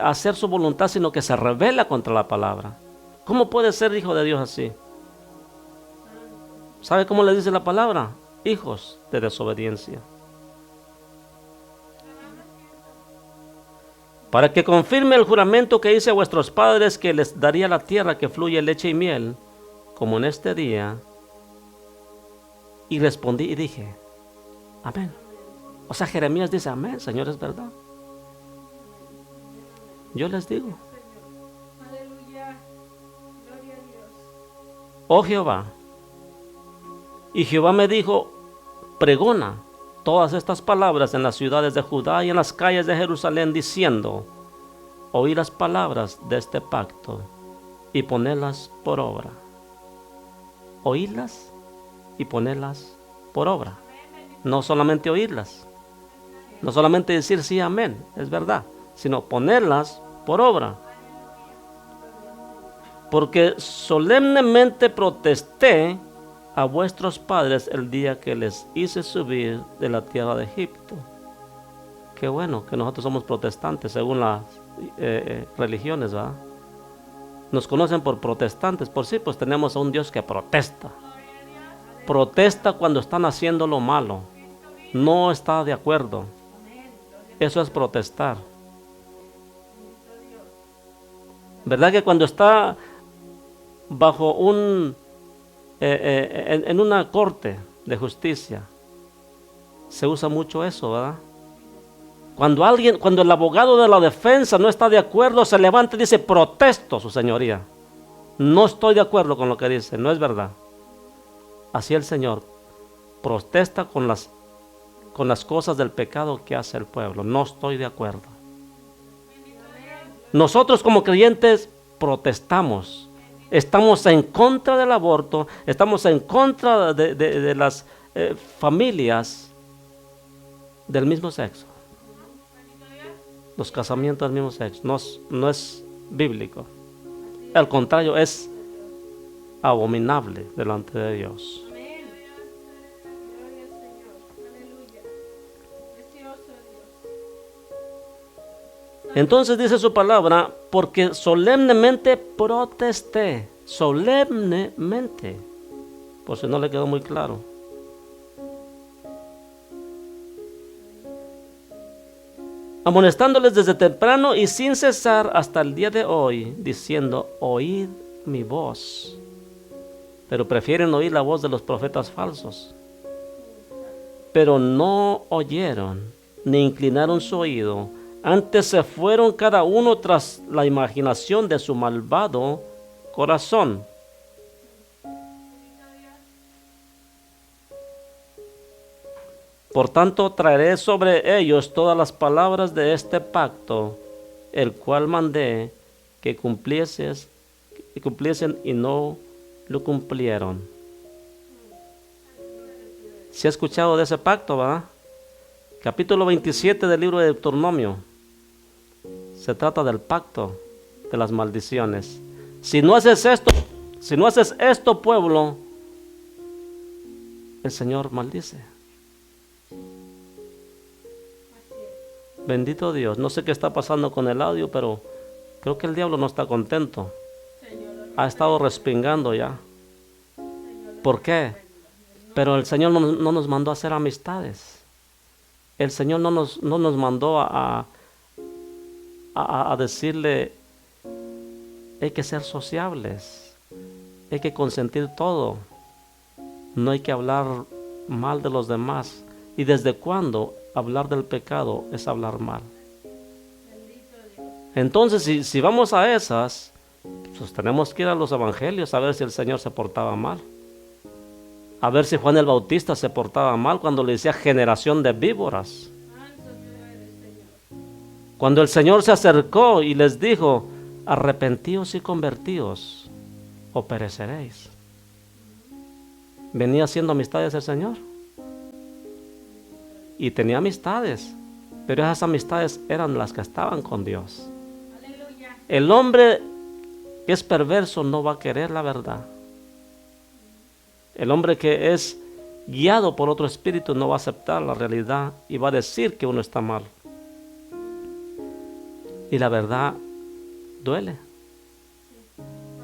hacer su voluntad, sino que se rebela contra la palabra? ¿Cómo puede ser hijo de Dios así? ¿Sabe cómo le dice la palabra? Hijos de desobediencia. Para que confirme el juramento que hice a vuestros padres, que les daría la tierra que fluye leche y miel, como en este día. Y respondí y dije, amén. O sea, Jeremías dice, amén, Señor, es verdad. Yo les digo, Aleluya, gloria a Dios. oh Jehová. Y Jehová me dijo, pregona todas estas palabras en las ciudades de Judá y en las calles de Jerusalén, diciendo, oí las palabras de este pacto y ponerlas por obra. Oírlas y ponerlas por obra. No solamente oírlas, no solamente decir sí, amén, es verdad, sino ponerlas por obra. Porque solemnemente protesté a vuestros padres el día que les hice subir de la tierra de Egipto. Qué bueno que nosotros somos protestantes según las religiones, ¿verdad? Nos conocen por protestantes, por sí, pues tenemos a un Dios que protesta. Protesta cuando están haciendo lo malo. No está de acuerdo. Eso es protestar. ¿Verdad que cuando está bajo en una corte de justicia se usa mucho eso, ¿verdad? Cuando el abogado de la defensa no está de acuerdo, se levanta y dice, protesto, su señoría. No estoy de acuerdo con lo que dice, no es verdad. Así el Señor protesta con las cosas del pecado que hace el pueblo. No estoy de acuerdo. Nosotros como creyentes protestamos. Estamos en contra del aborto, estamos en contra de las familias del mismo sexo. Los casamientos del mismo sexo. No es bíblico. Al contrario, es abominable delante de Dios. Amén. Gloria al Señor. Aleluya. Precioso Dios. Entonces dice su palabra, porque solemnemente protesté, solemnemente, por si no le quedó muy claro. Amonestándoles desde temprano y sin cesar hasta el día de hoy, diciendo, oíd mi voz. Pero prefieren oír la voz de los profetas falsos. Pero no oyeron, ni inclinaron su oído. Antes se fueron cada uno tras la imaginación de su malvado corazón. Por tanto, traeré sobre ellos todas las palabras de este pacto, el cual mandé que cumpliesen y no lo cumplieron. ¿Se ha escuchado de ese pacto, verdad? Capítulo 27 del libro de Deuteronomio. Se trata del pacto de las maldiciones. Si no haces esto, pueblo, el Señor maldice. Bendito Dios. No sé qué está pasando con el audio, pero creo que el diablo no está contento. Ha estado respingando ya. ¿Por qué? Pero el Señor no nos mandó a hacer amistades. El Señor no nos mandó a decirle, hay que ser sociables, hay que consentir todo, no hay que hablar mal de los demás. ¿Y desde cuándo hablar del pecado es hablar mal? Entonces, si vamos a esas, pues tenemos que ir a los evangelios a ver si el Señor se portaba mal. A ver si Juan el Bautista se portaba mal cuando le decía generación de víboras. Cuando el Señor se acercó y les dijo, arrepentíos y convertíos, o pereceréis. Venía haciendo amistades el Señor. Y tenía amistades, pero esas amistades eran las que estaban con Dios. Aleluya. El hombre que es perverso no va a querer la verdad. El hombre que es guiado por otro espíritu no va a aceptar la realidad y va a decir que uno está mal. Y la verdad duele.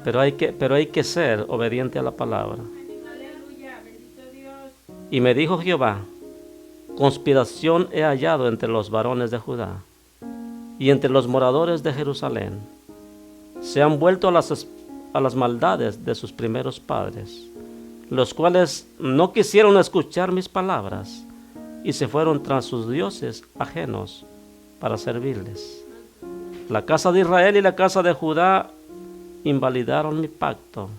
Pero hay que ser obediente a la palabra. Aleluya. Bendito Dios. Y me dijo Jehová, conspiración he hallado entre los varones de Judá y entre los moradores de Jerusalén. Se han vuelto a las maldades de sus primeros padres, los cuales no quisieron escuchar mis palabras y se fueron tras sus dioses ajenos para servirles. La casa de Israel y la casa de Judá invalidaron mi pacto,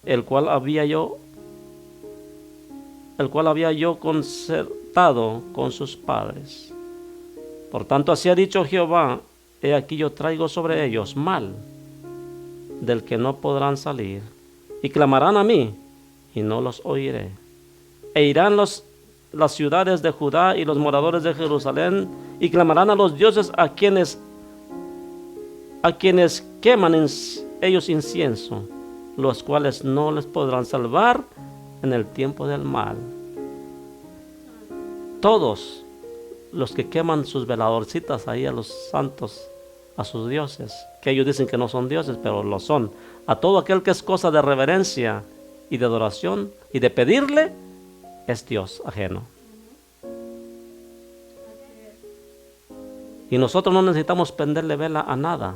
el cual había yo concertado con sus padres. Por tanto, así ha dicho Jehová, he aquí yo traigo sobre ellos mal, del que no podrán salir, y clamarán a mí, y no los oiré. E irán las ciudades de Judá y los moradores de Jerusalén, y clamarán a los dioses a quienes queman ellos incienso, los cuales no les podrán salvar en el tiempo del mal. Todos los que queman sus veladorcitas ahí a los santos, a sus dioses, que ellos dicen que no son dioses, pero lo son, a todo aquel que es cosa de reverencia y de adoración y de pedirle, es Dios ajeno. Y nosotros no necesitamos prenderle vela a nada,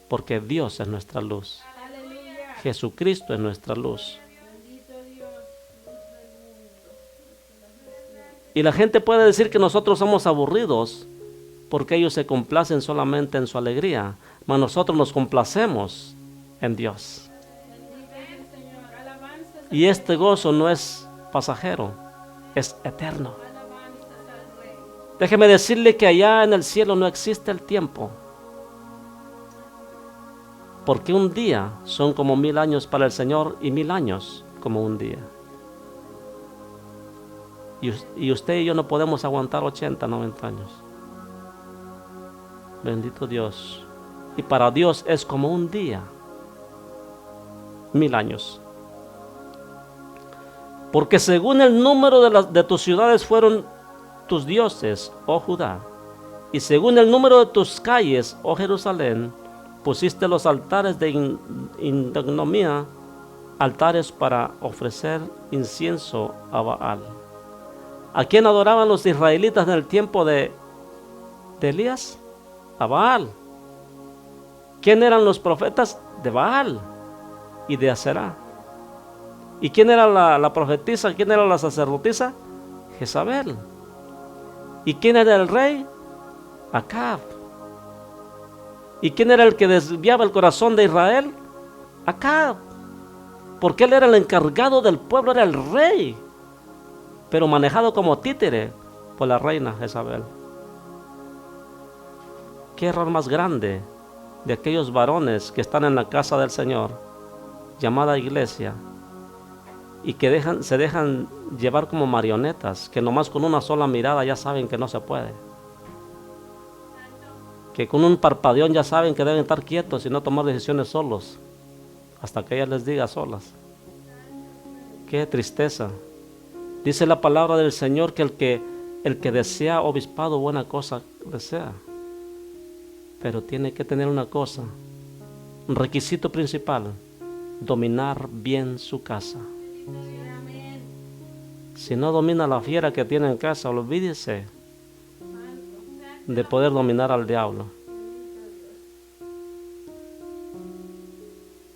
porque Dios es nuestra luz. Aleluya. Jesucristo es nuestra luz. Bendito Dios. Y la gente puede decir que nosotros somos aburridos porque ellos se complacen solamente en su alegría, mas nosotros nos complacemos en Dios. Bendito es el Señor. Alabanzas. Y este gozo no es pasajero, es eterno. Alabanzas al Rey. Déjeme decirle que allá en el cielo no existe el tiempo. Porque un día son como 1000 años para el Señor y 1000 años como un día. Y usted y yo no podemos aguantar 80, 90 años. Bendito Dios. Y para Dios es como un día. 1000 años. Porque según el número de tus ciudades fueron tus dioses, oh Judá, y según el número de tus calles, oh Jerusalén, pusiste los altares de ignominia, altares para ofrecer incienso a Baal. ¿A quién adoraban los israelitas en el tiempo de Elías? A Baal. ¿Quién eran los profetas? De Baal y de Aserá. ¿Y quién era la profetisa? ¿Quién era la sacerdotisa? Jezabel. ¿Y quién era el rey? Acab. ¿Y quién era el que desviaba el corazón de Israel? Acab. Porque él era el encargado del pueblo, era el rey, pero manejado como títere por la reina Jezabel. ¿Qué error más grande de aquellos varones que están en la casa del Señor, llamada iglesia, y que se dejan llevar como marionetas, que nomás con una sola mirada ya saben que no se puede, que con un parpadeón ya saben que deben estar quietos y no tomar decisiones solos, hasta que ella les diga solas? Qué tristeza. Dice la palabra del Señor que el que desea obispado, buena cosa desea, pero tiene que tener una cosa, un requisito principal: dominar bien su casa. Si no domina la fiera que tiene en casa, olvídese de poder dominar al diablo.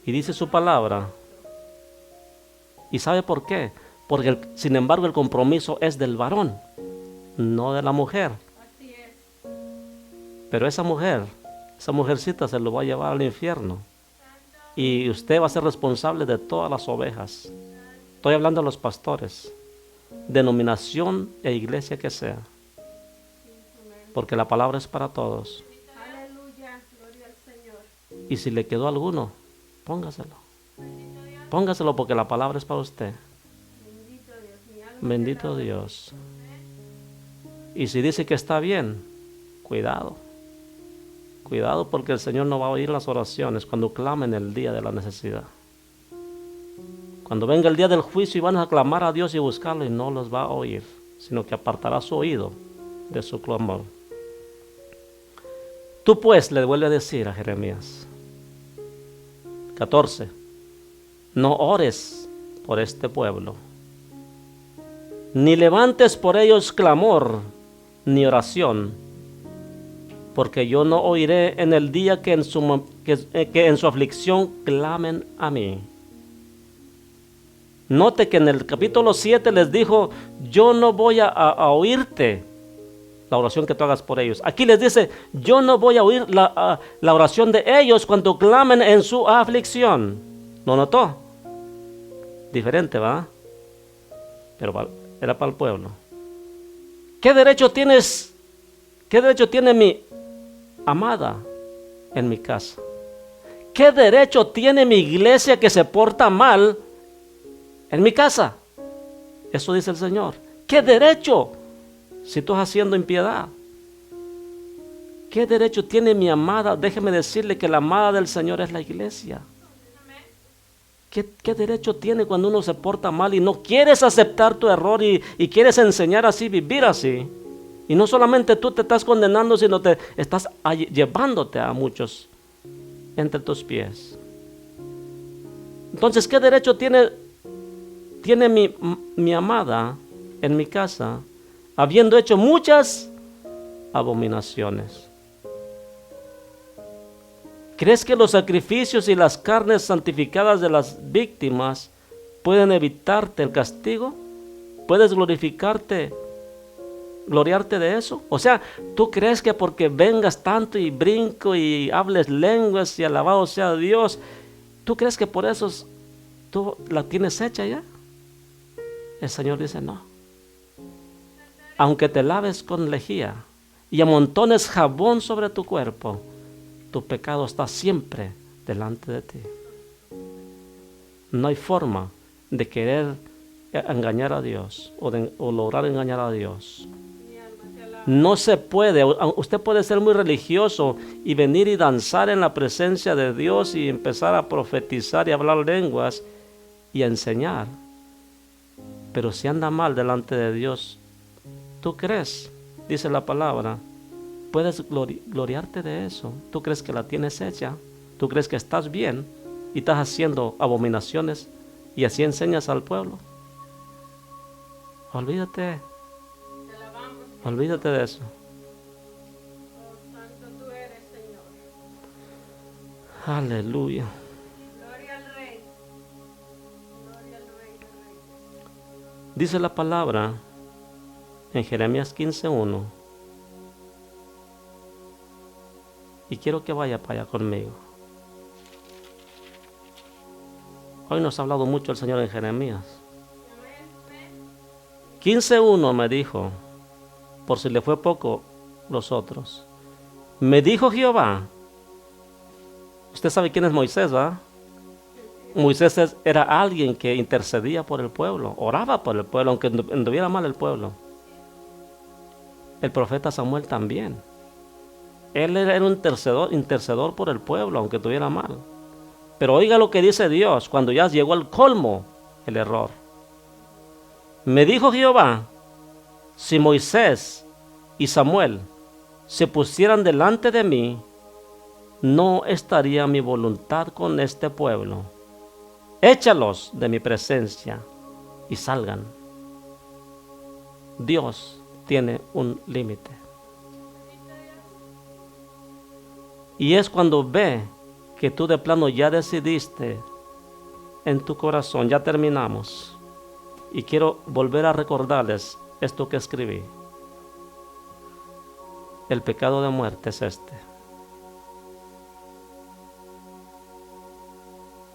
Y dice su palabra, ¿y sabe por qué? Porque sin embargo el compromiso es del varón, no de la mujer. Pero esa mujercita se lo va a llevar al infierno. Y usted va a ser responsable de todas las ovejas. Estoy hablando de los pastores, denominación e iglesia que sea. Porque la palabra es para todos. Aleluya, gloria al Señor. Y si le quedó alguno, póngaselo. Póngaselo porque la palabra es para usted. Bendito Dios, mi alma. Bendito Dios. Y si dice que está bien, cuidado. Cuidado porque el Señor no va a oír las oraciones cuando clamen el día de la necesidad. Cuando venga el día del juicio y van a clamar a Dios y buscarlo, y no los va a oír, sino que apartará su oído de su clamor. Tú pues, le vuelve a decir a Jeremías 14, no ores por este pueblo, ni levantes por ellos clamor ni oración, porque yo no oiré en el día que en su aflicción clamen a mí. Note que en el capítulo 7 les dijo, yo no voy a oírte la oración que tú hagas por ellos. Aquí les dice, yo no voy a oír la oración de ellos cuando clamen en su aflicción. ¿Lo notó? Diferente, ¿va? Pero era para el pueblo. ¿Qué derecho tiene mi amada en mi casa? ¿Qué derecho tiene mi iglesia que se porta mal en mi casa? Eso dice el Señor. ¿Qué derecho? Si tú estás haciendo impiedad. ¿Qué derecho tiene mi amada? Déjeme decirle que la amada del Señor es la iglesia. ¿Qué derecho tiene cuando uno se porta mal y no quieres aceptar tu error y quieres enseñar así, vivir así? Y no solamente tú te estás condenando, sino te estás llevándote a muchos entre tus pies. Entonces, ¿qué derecho tiene mi amada en mi casa, habiendo hecho muchas abominaciones? ¿Crees que los sacrificios y las carnes santificadas de las víctimas pueden evitarte el castigo? ¿Puedes gloriarte de eso? O sea, ¿tú crees que porque vengas tanto y brinco y hables lenguas y alabado sea Dios, tú crees que por eso tú la tienes hecha ya? El Señor dice no. Aunque te laves con lejía y amontones jabón sobre tu cuerpo, tu pecado está siempre delante de ti. No hay forma de querer engañar a Dios o lograr engañar a Dios. No se puede. Usted puede ser muy religioso y venir y danzar en la presencia de Dios y empezar a profetizar y hablar lenguas y a enseñar. Pero si anda mal delante de Dios, ¿tú crees? Dice la palabra, puedes gloriarte de eso. ¿Tú crees que la tienes hecha? ¿Tú crees que estás bien y estás haciendo abominaciones y así enseñas al pueblo? Olvídate. Olvídate de eso. Oh, santo tú eres, Señor. Aleluya. Gloria al Rey. Gloria al Rey de Reyes. Dice la palabra en Jeremías 15:1. Y quiero que vaya para allá conmigo. Hoy nos ha hablado mucho el Señor en Jeremías. 15:1 me dijo, por si le fue poco los otros. Me dijo Jehová. Usted sabe quién es Moisés, ¿verdad? Moisés era alguien que intercedía por el pueblo, oraba por el pueblo, aunque anduviera mal el pueblo. El profeta Samuel también. Él era un intercedor por el pueblo, aunque estuviera mal. Pero oiga lo que dice Dios cuando ya llegó al colmo el error. Me dijo Jehová, si Moisés y Samuel se pusieran delante de mí, no estaría mi voluntad con este pueblo. Échalos de mi presencia y salgan. Dios tiene un límite. Y es cuando ve que tú de plano ya decidiste en tu corazón, ya terminamos. Y quiero volver a recordarles esto que escribí. El pecado de muerte es este.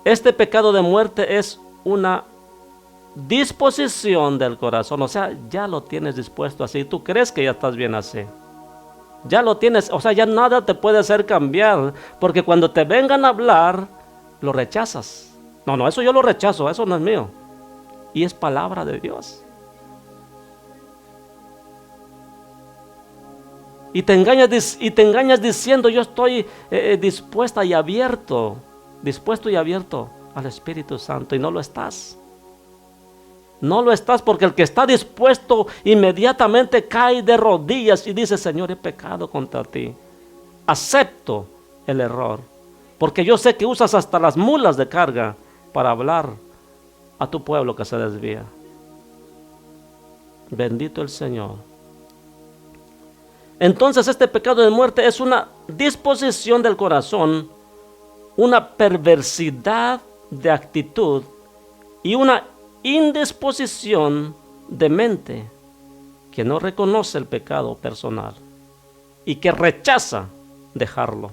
Este pecado de muerte es una disposición del corazón. O sea, ya lo tienes dispuesto así. Tú crees que ya estás bien así. Ya lo tienes. O sea, ya nada te puede hacer cambiar. Porque cuando te vengan a hablar, lo rechazas. No, eso yo lo rechazo. Eso no es mío. Y es palabra de Dios. Y te engañas diciendo yo estoy dispuesto y abierto al Espíritu Santo, y no lo estás. No lo estás, porque el que está dispuesto inmediatamente cae de rodillas y dice, Señor, he pecado contra ti. Acepto el error, porque yo sé que usas hasta las mulas de carga para hablar a tu pueblo que se desvía. Bendito el Señor. Entonces este pecado de muerte es una disposición del corazón, una perversidad de actitud y una indisposición de mente que no reconoce el pecado personal y que rechaza dejarlo.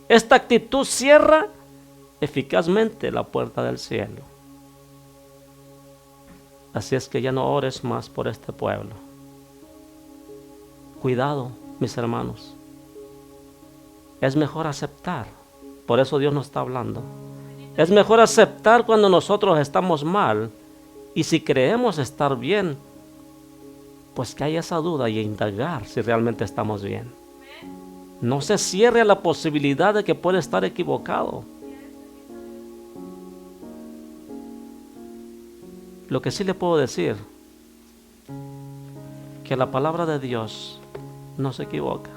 Esta actitud cierra eficazmente la puerta del cielo. Así es que ya no ores más por este pueblo. Cuidado, mis hermanos. Es mejor aceptar. Por eso Dios nos está hablando. Es mejor aceptar cuando nosotros estamos mal. Y si creemos estar bien, pues que haya esa duda y indagar si realmente estamos bien. No se cierre a la posibilidad de que puede estar equivocado. Lo que sí le puedo decir, que la palabra de Dios no se equivoca.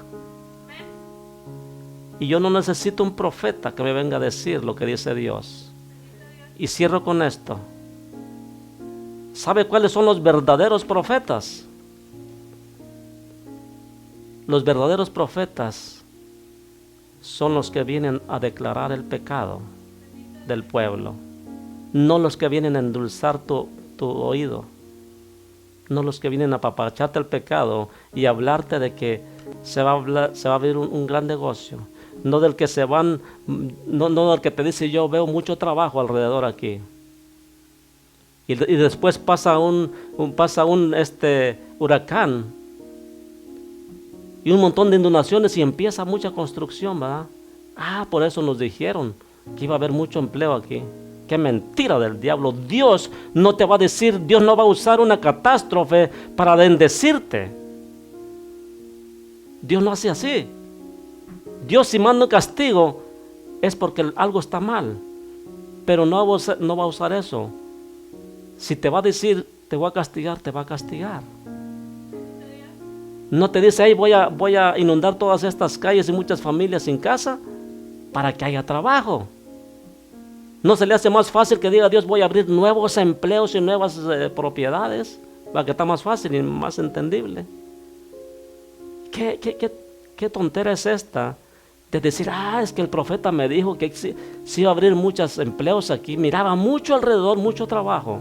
Y yo no necesito un profeta que me venga a decir lo que dice Dios. Y cierro con esto. ¿Sabe cuáles son los verdaderos profetas? Los verdaderos profetas son los que vienen a declarar el pecado del pueblo. No los que vienen a endulzar tu oído. No los que vienen a apapacharte el pecado y hablarte de que se va a abrir un gran negocio. No del que no del que te dice yo veo mucho trabajo alrededor aquí. Y después pasa un huracán y un montón de inundaciones y empieza mucha construcción, ¿verdad? Por eso nos dijeron que iba a haber mucho empleo aquí. Qué mentira del diablo. Dios no te va a decir, Dios no va a usar una catástrofe para bendecirte. Dios no hace así. Dios, si manda un castigo es porque algo está mal, pero no va a usar eso. Si te va a decir te voy a castigar, te va a castigar. No te dice, hey, voy a inundar todas estas calles y muchas familias sin casa para que haya trabajo. ¿No se le hace más fácil que diga Dios, voy a abrir nuevos empleos y nuevas propiedades? Para que está más fácil y más entendible. ¿Qué tontera es esta? De decir, es que el profeta me dijo que sí iba a abrir muchos empleos aquí. Miraba mucho alrededor, mucho trabajo.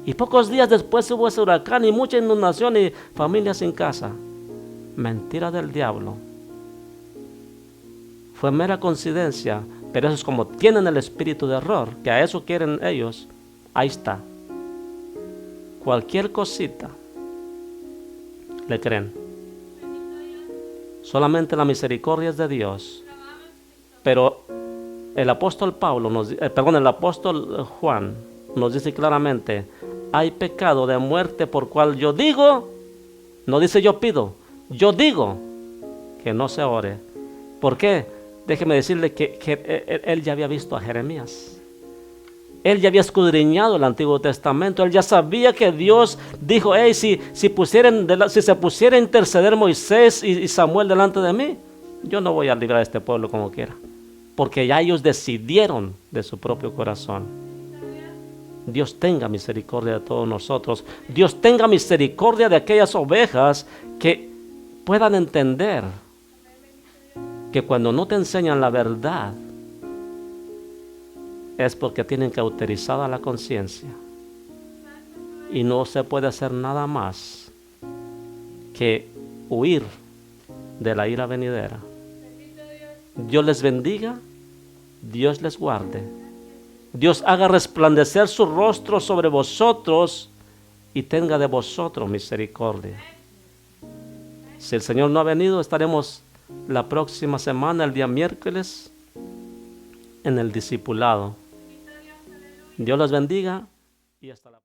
Y pocos días después hubo ese huracán y mucha inundación y familias sin casa. Mentira del diablo. Fue mera coincidencia, pero eso es como tienen el espíritu de error, que a eso quieren ellos. Ahí está. Cualquier cosita le creen. Solamente la misericordia es de Dios. Pero el apóstol el apóstol Juan nos dice claramente, hay pecado de muerte por cual yo digo, no dice yo pido, yo digo que no se ore. ¿Por qué? Déjeme decirle que él ya había visto a Jeremías. Él ya había escudriñado el Antiguo Testamento. Él ya sabía que Dios dijo, hey, si se pusiera a interceder Moisés y Samuel delante de mí, yo no voy a librar a este pueblo como quiera. Porque ya ellos decidieron de su propio corazón. Dios tenga misericordia de todos nosotros. Dios tenga misericordia de aquellas ovejas que puedan entender que cuando no te enseñan la verdad es porque tienen cauterizada la conciencia y no se puede hacer nada más que huir de la ira venidera. Dios les bendiga, Dios les guarde, Dios haga resplandecer su rostro sobre vosotros y tenga de vosotros misericordia. Si el Señor no ha venido, estaremos la próxima semana, el día miércoles, en el discipulado. Dios los bendiga y hasta la próxima.